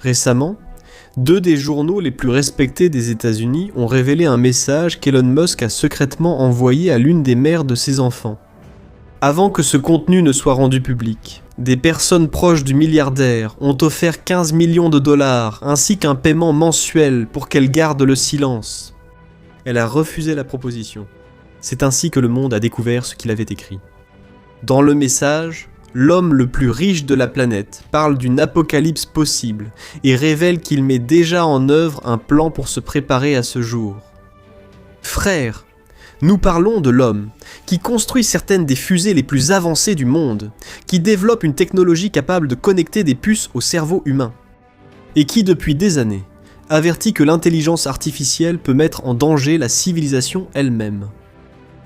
Récemment, deux des journaux les plus respectés des États-Unis ont révélé un message qu'Elon Musk a secrètement envoyé à l'une des mères de ses enfants. Avant que ce contenu ne soit rendu public, des personnes proches du milliardaire ont offert 15 millions de dollars ainsi qu'un paiement mensuel pour qu'elle garde le silence. Elle a refusé la proposition. C'est ainsi que le monde a découvert ce qu'il avait écrit. Dans le message, l'homme le plus riche de la planète parle d'une apocalypse possible et révèle qu'il met déjà en œuvre un plan pour se préparer à ce jour. Frère, nous parlons de l'homme, qui construit certaines des fusées les plus avancées du monde, qui développe une technologie capable de connecter des puces au cerveau humain, et qui depuis des années avertit que l'intelligence artificielle peut mettre en danger la civilisation elle-même.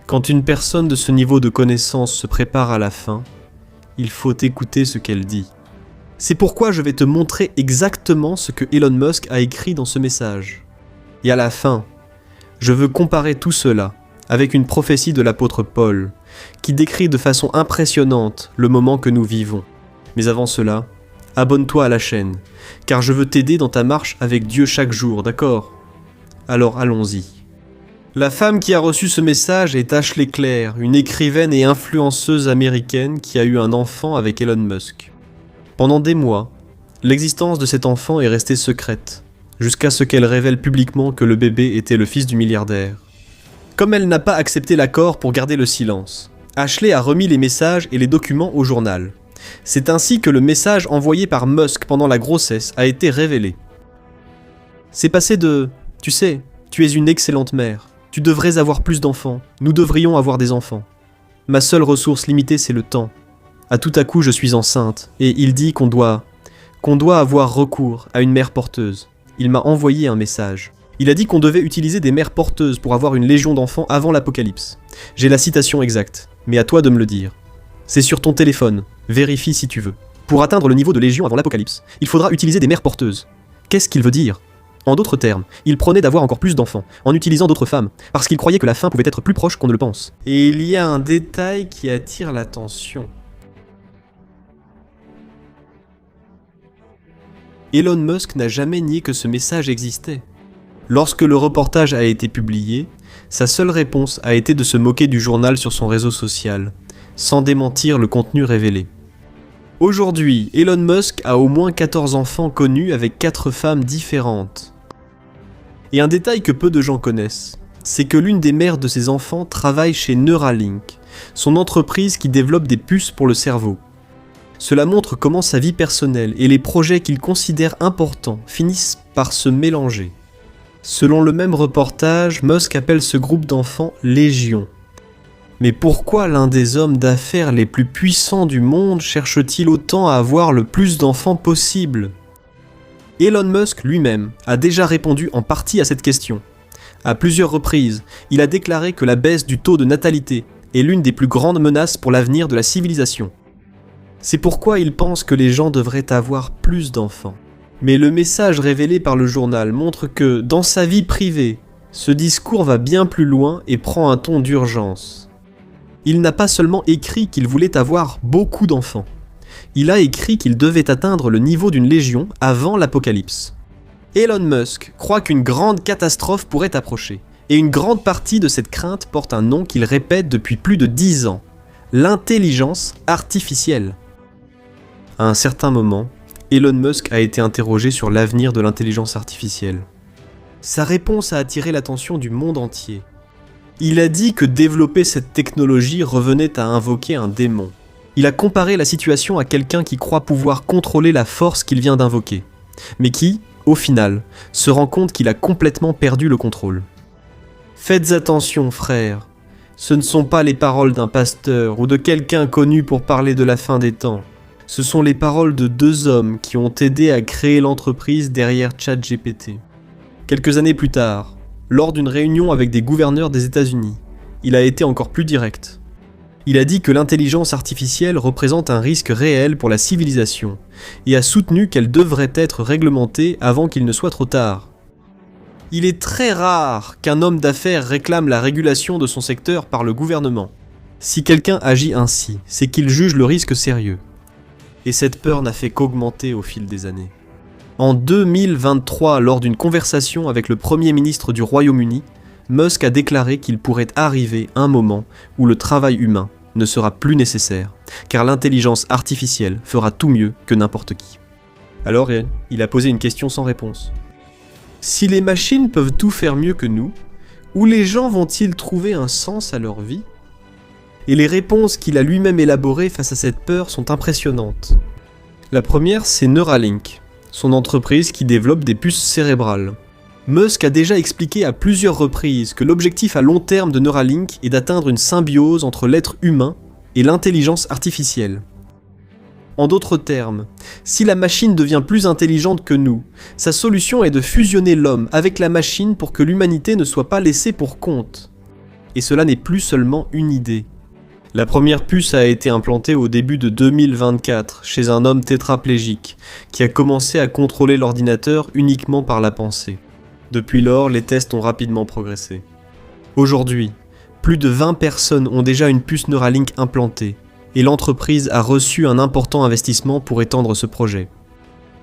Quand une personne de ce niveau de connaissance se prépare à la fin, il faut écouter ce qu'elle dit. C'est pourquoi je vais te montrer exactement ce que Elon Musk a écrit dans ce message. Et à la fin, je veux comparer tout cela avec une prophétie de l'apôtre Paul, qui décrit de façon impressionnante le moment que nous vivons. Mais avant cela, abonne-toi à la chaîne, car je veux t'aider dans ta marche avec Dieu chaque jour, d'accord ? Alors allons-y. La femme qui a reçu ce message est Ashley Clare, une écrivaine et influenceuse américaine qui a eu un enfant avec Elon Musk. Pendant des mois, l'existence de cet enfant est restée secrète, jusqu'à ce qu'elle révèle publiquement que le bébé était le fils du milliardaire. Comme elle n'a pas accepté l'accord pour garder le silence, Ashley a remis les messages et les documents au journal. C'est ainsi que le message envoyé par Musk pendant la grossesse a été révélé. C'est passé de « Tu sais, tu es une excellente mère, tu devrais avoir plus d'enfants, nous devrions avoir des enfants. Ma seule ressource limitée c'est le temps. À tout à coup je suis enceinte, et il dit qu'on doit avoir recours à une mère porteuse. Il m'a envoyé un message. Il a dit qu'on devait utiliser des mères porteuses pour avoir une légion d'enfants avant l'apocalypse. J'ai la citation exacte, mais à toi de me le dire. C'est sur ton téléphone, vérifie si tu veux. Pour atteindre le niveau de légion avant l'apocalypse, il faudra utiliser des mères porteuses. Qu'est-ce qu'il veut dire ? En d'autres termes, il prônait d'avoir encore plus d'enfants, en utilisant d'autres femmes, parce qu'il croyait que la fin pouvait être plus proche qu'on ne le pense. Et il y a un détail qui attire l'attention. Elon Musk n'a jamais nié que ce message existait. Lorsque le reportage a été publié, sa seule réponse a été de se moquer du journal sur son réseau social, sans démentir le contenu révélé. Aujourd'hui, Elon Musk a au moins 14 enfants connus avec 4 femmes différentes. Et un détail que peu de gens connaissent, c'est que l'une des mères de ses enfants travaille chez Neuralink, son entreprise qui développe des puces pour le cerveau. Cela montre comment sa vie personnelle et les projets qu'il considère importants finissent par se mélanger. Selon le même reportage, Musk appelle ce groupe d'enfants « Légion ». Mais pourquoi l'un des hommes d'affaires les plus puissants du monde cherche-t-il autant à avoir le plus d'enfants possible ? Elon Musk lui-même a déjà répondu en partie à cette question. À plusieurs reprises, il a déclaré que la baisse du taux de natalité est l'une des plus grandes menaces pour l'avenir de la civilisation. C'est pourquoi il pense que les gens devraient avoir plus d'enfants. Mais le message révélé par le journal montre que, dans sa vie privée, ce discours va bien plus loin et prend un ton d'urgence. Il n'a pas seulement écrit qu'il voulait avoir beaucoup d'enfants. Il a écrit qu'il devait atteindre le niveau d'une légion avant l'apocalypse. Elon Musk croit qu'une grande catastrophe pourrait approcher, et une grande partie de cette crainte porte un nom qu'il répète depuis plus de 10 ans, l'intelligence artificielle. À un certain moment, Elon Musk a été interrogé sur l'avenir de l'intelligence artificielle. Sa réponse a attiré l'attention du monde entier. Il a dit que développer cette technologie revenait à invoquer un démon. Il a comparé la situation à quelqu'un qui croit pouvoir contrôler la force qu'il vient d'invoquer, mais qui, au final, se rend compte qu'il a complètement perdu le contrôle. Faites attention, frères, ce ne sont pas les paroles d'un pasteur ou de quelqu'un connu pour parler de la fin des temps. Ce sont les paroles de 2 hommes qui ont aidé à créer l'entreprise derrière ChatGPT. Quelques années plus tard, lors d'une réunion avec des gouverneurs des États-Unis, il a été encore plus direct. Il a dit que l'intelligence artificielle représente un risque réel pour la civilisation et a soutenu qu'elle devrait être réglementée avant qu'il ne soit trop tard. Il est très rare qu'un homme d'affaires réclame la régulation de son secteur par le gouvernement. Si quelqu'un agit ainsi, c'est qu'il juge le risque sérieux. Et cette peur n'a fait qu'augmenter au fil des années. En 2023, lors d'une conversation avec le Premier ministre du Royaume-Uni, Musk a déclaré qu'il pourrait arriver un moment où le travail humain ne sera plus nécessaire, car l'intelligence artificielle fera tout mieux que n'importe qui. Alors, il a posé une question sans réponse. Si les machines peuvent tout faire mieux que nous, où les gens vont-ils trouver un sens à leur vie ? Et les réponses qu'il a lui-même élaborées face à cette peur sont impressionnantes. La première, c'est Neuralink, son entreprise qui développe des puces cérébrales. Musk a déjà expliqué à plusieurs reprises que l'objectif à long terme de Neuralink est d'atteindre une symbiose entre l'être humain et l'intelligence artificielle. En d'autres termes, si la machine devient plus intelligente que nous, sa solution est de fusionner l'homme avec la machine pour que l'humanité ne soit pas laissée pour compte. Et cela n'est plus seulement une idée. La première puce a été implantée au début de 2024 chez un homme tétraplégique qui a commencé à contrôler l'ordinateur uniquement par la pensée. Depuis lors, les tests ont rapidement progressé. Aujourd'hui, plus de 20 personnes ont déjà une puce Neuralink implantée et l'entreprise a reçu un important investissement pour étendre ce projet.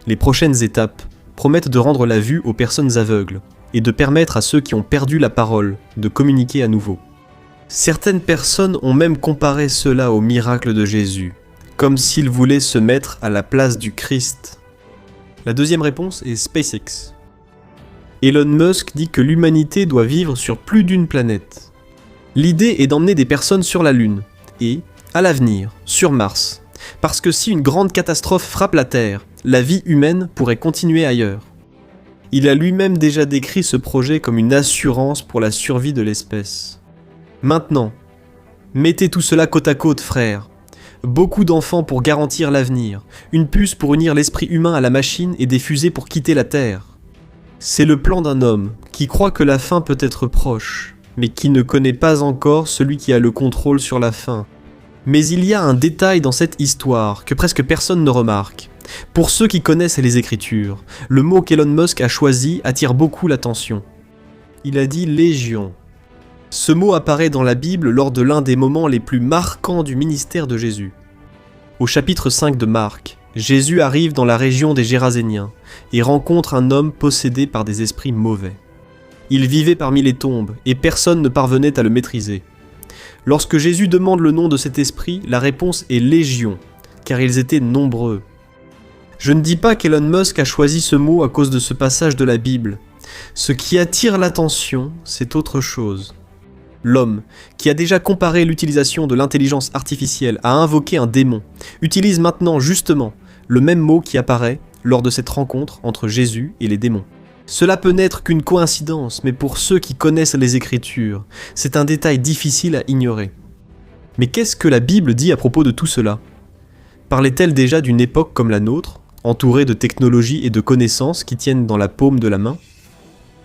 Les prochaines étapes promettent de rendre la vue aux personnes aveugles et de permettre à ceux qui ont perdu la parole de communiquer à nouveau. Certaines personnes ont même comparé cela au miracle de Jésus, comme s'il voulait se mettre à la place du Christ. La deuxième réponse est SpaceX. Elon Musk dit que l'humanité doit vivre sur plus d'une planète. L'idée est d'emmener des personnes sur la Lune, et, à l'avenir, sur Mars, parce que si une grande catastrophe frappe la Terre, la vie humaine pourrait continuer ailleurs. Il a lui-même déjà décrit ce projet comme une assurance pour la survie de l'espèce. Maintenant, mettez tout cela côte à côte, frères. Beaucoup d'enfants pour garantir l'avenir, une puce pour unir l'esprit humain à la machine et des fusées pour quitter la Terre. C'est le plan d'un homme qui croit que la fin peut être proche, mais qui ne connaît pas encore celui qui a le contrôle sur la fin. Mais il y a un détail dans cette histoire que presque personne ne remarque. Pour ceux qui connaissent les Écritures, le mot qu'Elon Musk a choisi attire beaucoup l'attention. Il a dit « légion ». Ce mot apparaît dans la Bible lors de l'un des moments les plus marquants du ministère de Jésus. Au chapitre 5 de Marc, Jésus arrive dans la région des Géraséniens et rencontre un homme possédé par des esprits mauvais. Il vivait parmi les tombes et personne ne parvenait à le maîtriser. Lorsque Jésus demande le nom de cet esprit, la réponse est Légion, car ils étaient nombreux. Je ne dis pas qu'Elon Musk a choisi ce mot à cause de ce passage de la Bible. Ce qui attire l'attention, c'est autre chose. L'homme, qui a déjà comparé l'utilisation de l'intelligence artificielle à invoquer un démon, utilise maintenant justement le même mot qui apparaît lors de cette rencontre entre Jésus et les démons. Cela peut n'être qu'une coïncidence, mais pour ceux qui connaissent les Écritures, c'est un détail difficile à ignorer. Mais qu'est-ce que la Bible dit à propos de tout cela ? Parlait-elle déjà d'une époque comme la nôtre, entourée de technologies et de connaissances qui tiennent dans la paume de la main ?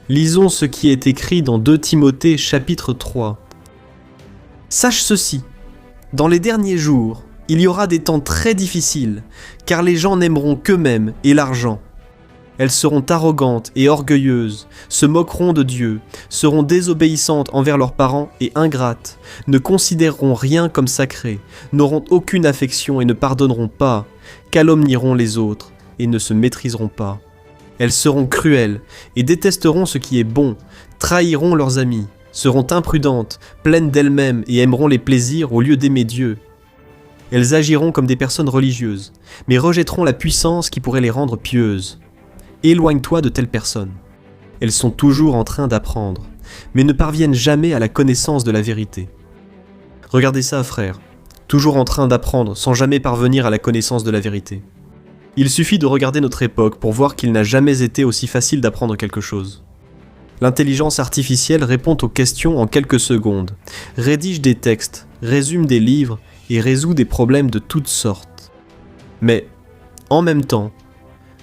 Lisons ce qui est écrit dans 2 Timothée chapitre 3. « Sache ceci, dans les derniers jours, il y aura des temps très difficiles, car les gens n'aimeront qu'eux-mêmes et l'argent. Elles seront arrogantes et orgueilleuses, se moqueront de Dieu, seront désobéissantes envers leurs parents et ingrates, ne considéreront rien comme sacré, n'auront aucune affection et ne pardonneront pas, calomnieront les autres et ne se maîtriseront pas. Elles seront cruelles et détesteront ce qui est bon, trahiront leurs amis, seront imprudentes, pleines d'elles-mêmes et aimeront les plaisirs au lieu d'aimer Dieu. Elles agiront comme des personnes religieuses, mais rejetteront la puissance qui pourrait les rendre pieuses. Éloigne-toi de telles personnes. Elles sont toujours en train d'apprendre, mais ne parviennent jamais à la connaissance de la vérité. Regardez ça, frère, toujours en train d'apprendre sans jamais parvenir à la connaissance de la vérité. Il suffit de regarder notre époque pour voir qu'il n'a jamais été aussi facile d'apprendre quelque chose. L'intelligence artificielle répond aux questions en quelques secondes, rédige des textes, résume des livres et résout des problèmes de toutes sortes. Mais, en même temps,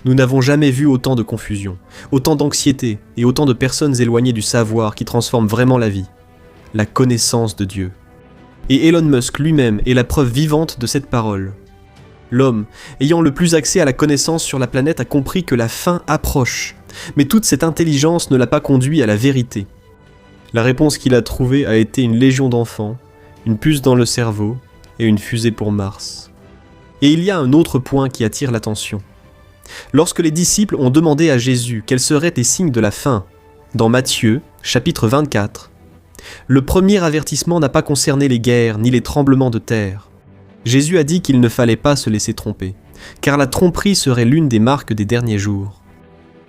nous n'avons jamais vu autant de confusion, autant d'anxiété et autant de personnes éloignées du savoir qui transforment vraiment la vie, la connaissance de Dieu. Et Elon Musk lui-même est la preuve vivante de cette parole. L'homme, ayant le plus accès à la connaissance sur la planète, a compris que la fin approche, mais toute cette intelligence ne l'a pas conduit à la vérité. La réponse qu'il a trouvée a été une légion d'enfants, une puce dans le cerveau et une fusée pour Mars. Et il y a un autre point qui attire l'attention. lorsque les disciples ont demandé à Jésus quels seraient les signes de la fin, dans Matthieu, chapitre 24. Le premier avertissement n'a pas concerné les guerres ni les tremblements de terre. Jésus a dit qu'il ne fallait pas se laisser tromper, car la tromperie serait l'une des marques des derniers jours.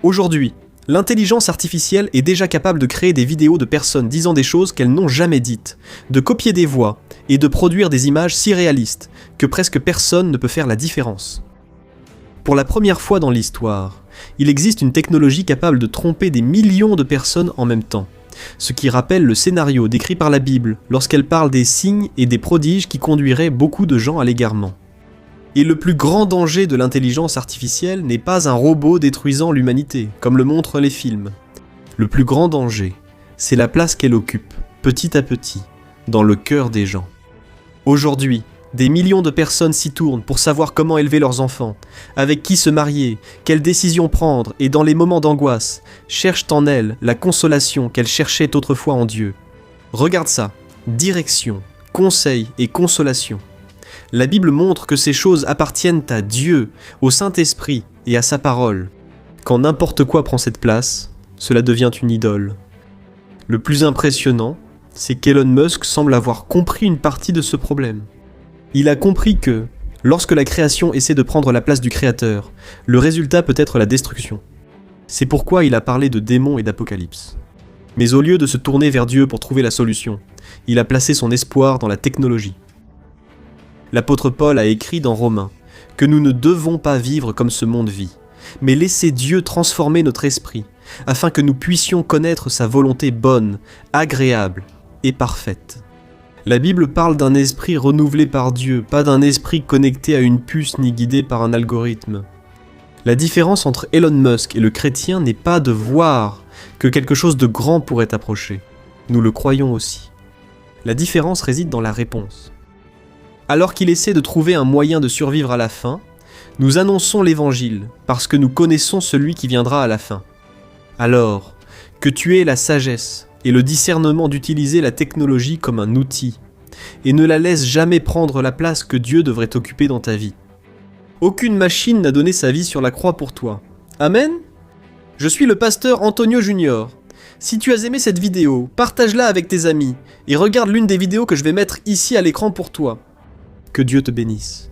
Aujourd'hui, l'intelligence artificielle est déjà capable de créer des vidéos de personnes disant des choses qu'elles n'ont jamais dites, de copier des voix et de produire des images si réalistes que presque personne ne peut faire la différence. Pour la première fois dans l'histoire, il existe une technologie capable de tromper des millions de personnes en même temps, ce qui rappelle le scénario décrit par la Bible lorsqu'elle parle des signes et des prodiges qui conduiraient beaucoup de gens à l'égarement. Et le plus grand danger de l'intelligence artificielle n'est pas un robot détruisant l'humanité, comme le montrent les films. Le plus grand danger, c'est la place qu'elle occupe, petit à petit, dans le cœur des gens. Aujourd'hui, des millions de personnes s'y tournent pour savoir comment élever leurs enfants, avec qui se marier, quelles décisions prendre et dans les moments d'angoisse, cherchent en elles la consolation qu'elles cherchaient autrefois en Dieu. Regarde ça, direction, conseil et consolation. La Bible montre que ces choses appartiennent à Dieu, au Saint-Esprit et à sa parole. Quand n'importe quoi prend cette place, cela devient une idole. Le plus impressionnant, c'est qu'Elon Musk semble avoir compris une partie de ce problème. Il a compris que, lorsque la création essaie de prendre la place du créateur, le résultat peut être la destruction. C'est pourquoi il a parlé de démons et d'apocalypse. Mais au lieu de se tourner vers Dieu pour trouver la solution, il a placé son espoir dans la technologie. L'apôtre Paul a écrit dans Romains que nous ne devons pas vivre comme ce monde vit, mais laisser Dieu transformer notre esprit, afin que nous puissions connaître sa volonté bonne, agréable et parfaite. La Bible parle d'un esprit renouvelé par Dieu, pas d'un esprit connecté à une puce ni guidé par un algorithme. La différence entre Elon Musk et le chrétien n'est pas de voir que quelque chose de grand pourrait approcher. Nous le croyons aussi. La différence réside dans la réponse. Alors qu'il essaie de trouver un moyen de survivre à la fin, nous annonçons l'évangile parce que nous connaissons celui qui viendra à la fin. Alors, que tu aies la sagesse et le discernement d'utiliser la technologie comme un outil, et ne la laisse jamais prendre la place que Dieu devrait occuper dans ta vie. Aucune machine n'a donné sa vie sur la croix pour toi. Amen ? Je suis le pasteur Antonio Junior. Si tu as aimé cette vidéo, partage-la avec tes amis, et regarde l'une des vidéos que je vais mettre ici à l'écran pour toi. Que Dieu te bénisse.